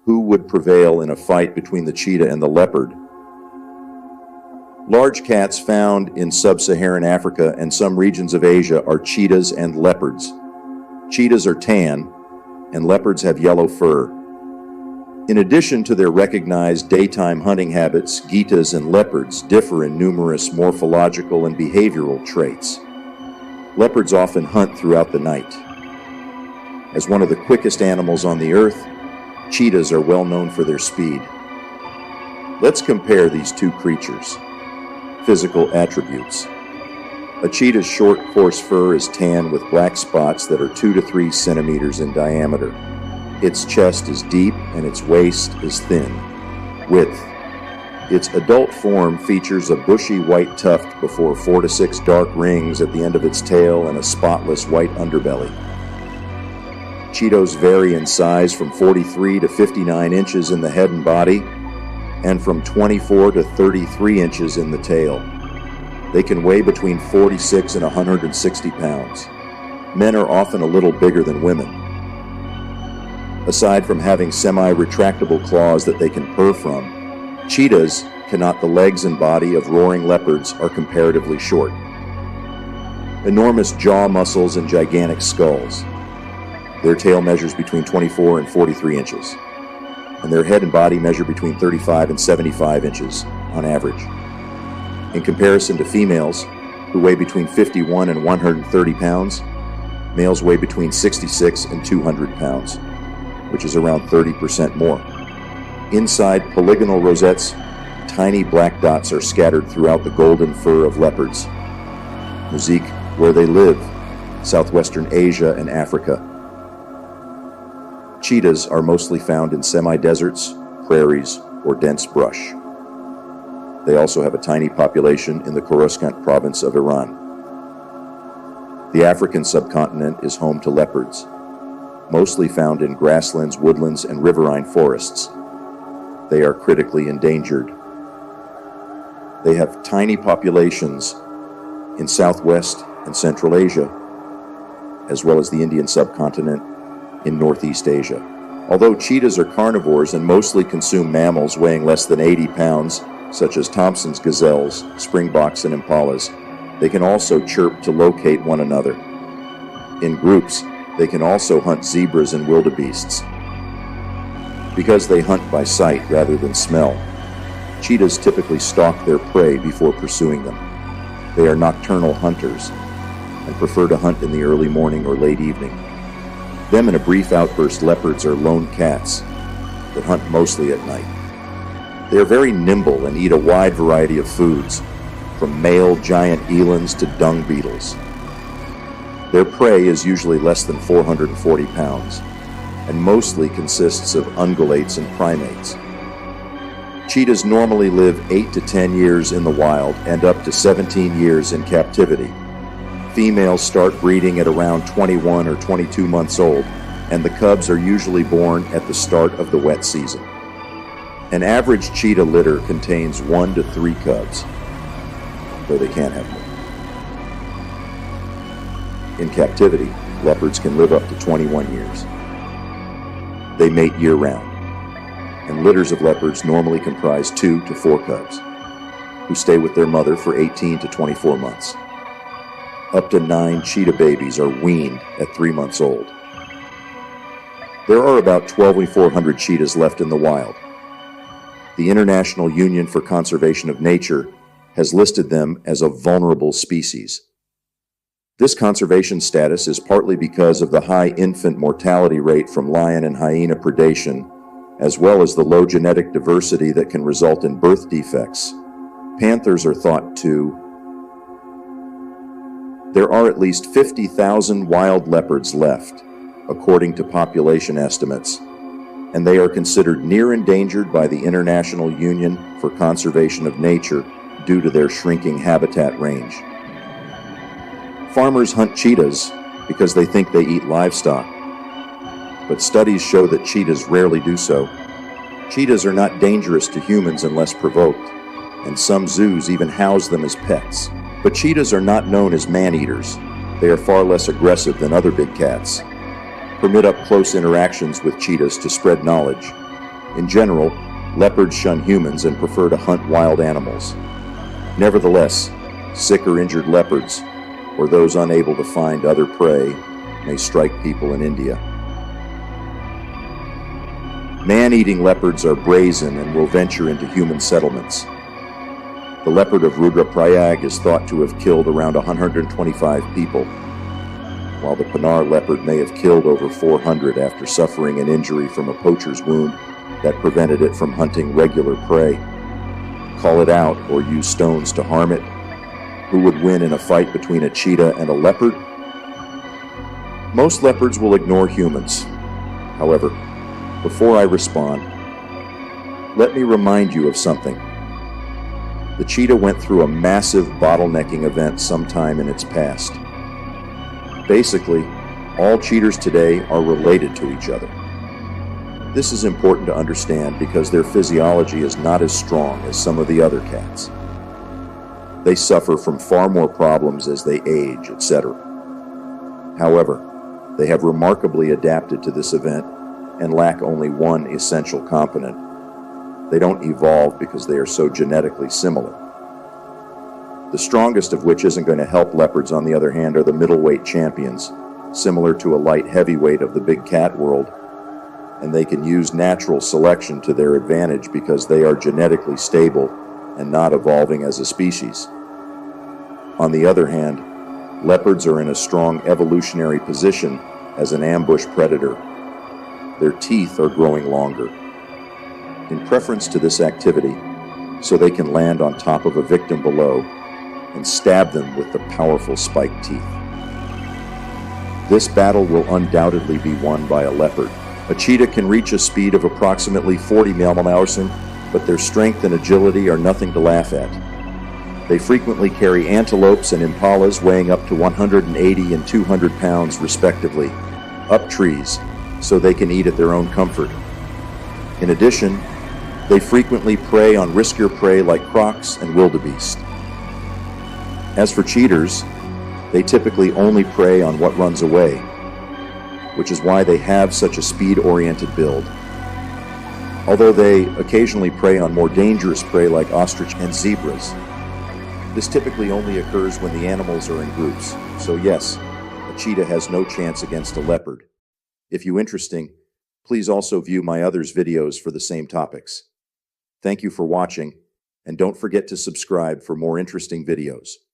Who would prevail in a fight between the cheetah and the leopard? Large cats found in sub-Saharan Africa and some regions of Asia are cheetahs and leopards. Cheetahs are tan, and leopards have yellow fur. In addition to their recognized daytime hunting habits, cheetahs and leopards differ in numerous morphological and behavioral traits. Leopards often hunt throughout the night. As one of the quickest animals on the earth, cheetahs are well known for their speed. Let's compare these two creatures. Physical attributes. A cheetah's short, coarse fur is tan with black spots that are 2 to 3 centimeters in diameter. Its chest is deep and its waist is thin. Width. Its adult form features a bushy white tuft before 4 to 6 dark rings at the end of its tail and a spotless white underbelly. Cheetahs vary in size from 43 to 59 inches in the head and body, and from 24 to 33 inches in the tail. They can weigh between 46 and 160 pounds. Men are often a little bigger than women. Aside from having semi-retractable claws that they can purr from, cheetahs cannot. The legs and body of roaring leopards are comparatively short. Enormous jaw muscles and gigantic skulls. Their tail measures between 24 and 43 inches. And their head and body measure between 35 and 75 inches on average. In comparison to females, who weigh between 51 and 130 pounds, males weigh between 66 and 200 pounds, which is around 30% more. Inside polygonal rosettes, tiny black dots are scattered throughout the golden fur of leopards. Mozambique, where they live, southwestern Asia and Africa. Cheetahs are mostly found in semi-deserts, prairies, or dense brush. They also have a tiny population in the Khorasan province of Iran. The African subcontinent is home to leopards, mostly found in grasslands, woodlands, and riverine forests. They are critically endangered. They have tiny populations in Southwest and Central Asia, as well as the Indian subcontinent in Northeast Asia. Although cheetahs are carnivores and mostly consume mammals weighing less than 80 pounds, such as Thompson's gazelles, springboks, and impalas, they can also chirp to locate one another. In groups, they can also hunt zebras and wildebeests. Because they hunt by sight rather than smell, cheetahs typically stalk their prey before pursuing them. They are nocturnal hunters and prefer to hunt in the early morning or late evening. Them in a brief outburst, leopards are lone cats that hunt mostly at night. They are very nimble and eat a wide variety of foods, from male giant elands to dung beetles. Their prey is usually less than 440 pounds, and mostly consists of ungulates and primates. Cheetahs normally live 8 to 10 years in the wild and up to 17 years in captivity. Females start breeding at around 21 or 22 months old, and the cubs are usually born at the start of the wet season. An average cheetah litter contains 1 to 3 cubs, though they can have more. In captivity, leopards can live up to 21 years. They mate year-round, and litters of leopards normally comprise 2 to 4 cubs, who stay with their mother for 18 to 24 months. Up to 9 cheetah babies are weaned at 3 months old. There are about 2,400 cheetahs left in the wild. The International Union for Conservation of Nature has listed them as a vulnerable species. This conservation status is partly because of the high infant mortality rate from lion and hyena predation, as well as the low genetic diversity that can result in birth defects. Panthers are thought to. There are at least 50,000 wild leopards left, according to population estimates, and they are considered near endangered by the International Union for Conservation of Nature due to their shrinking habitat range. Farmers hunt cheetahs because they think they eat livestock, but studies show that cheetahs rarely do so. Cheetahs are not dangerous to humans unless provoked, and some zoos even house them as pets. But cheetahs are not known as man-eaters. They are far less aggressive than other big cats. Permit up close interactions with cheetahs to spread knowledge. In general, leopards shun humans and prefer to hunt wild animals. Nevertheless, sick or injured leopards, or those unable to find other prey, may strike people in India. Man-eating leopards are brazen and will venture into human settlements. The leopard of Rudraprayag is thought to have killed around 125 people, while the Panar leopard may have killed over 400 after suffering an injury from a poacher's wound that prevented it from hunting regular prey. Call it out or use stones to harm it. Who would win in a fight between a cheetah and a leopard? Most leopards will ignore humans. However, before I respond, let me remind you of something. The cheetah went through a massive bottlenecking event sometime in its past. Basically, all cheetahs today are related to each other. This is important to understand because their physiology is not as strong as some of the other cats. They suffer from far more problems as they age, etc. However, they have remarkably adapted to this event and lack only one essential component. They don't evolve because they are so genetically similar. The strongest of which isn't going to help leopards, on the other hand, are the middleweight champions, similar to a light heavyweight of the big cat world, and they can use natural selection to their advantage because they are genetically stable and not evolving as a species. On the other hand, leopards are in a strong evolutionary position as an ambush predator. Their teeth are growing longer, in preference to this activity, so they can land on top of a victim below and stab them with the powerful spiked teeth. This battle will undoubtedly be won by a leopard. A cheetah can reach a speed of approximately 40 miles an hour, but their strength and agility are nothing to laugh at. They frequently carry antelopes and impalas weighing up to 180 and 200 pounds respectively, up trees, so they can eat at their own comfort. In addition, they frequently prey on riskier prey like crocs and wildebeest. As for cheetahs, they typically only prey on what runs away, which is why they have such a speed-oriented build. Although they occasionally prey on more dangerous prey like ostrich and zebras, this typically only occurs when the animals are in groups. So yes, a cheetah has no chance against a leopard. If you're interested, please also view my others videos for the same topics. Thank you for watching, and don't forget to subscribe for more interesting videos.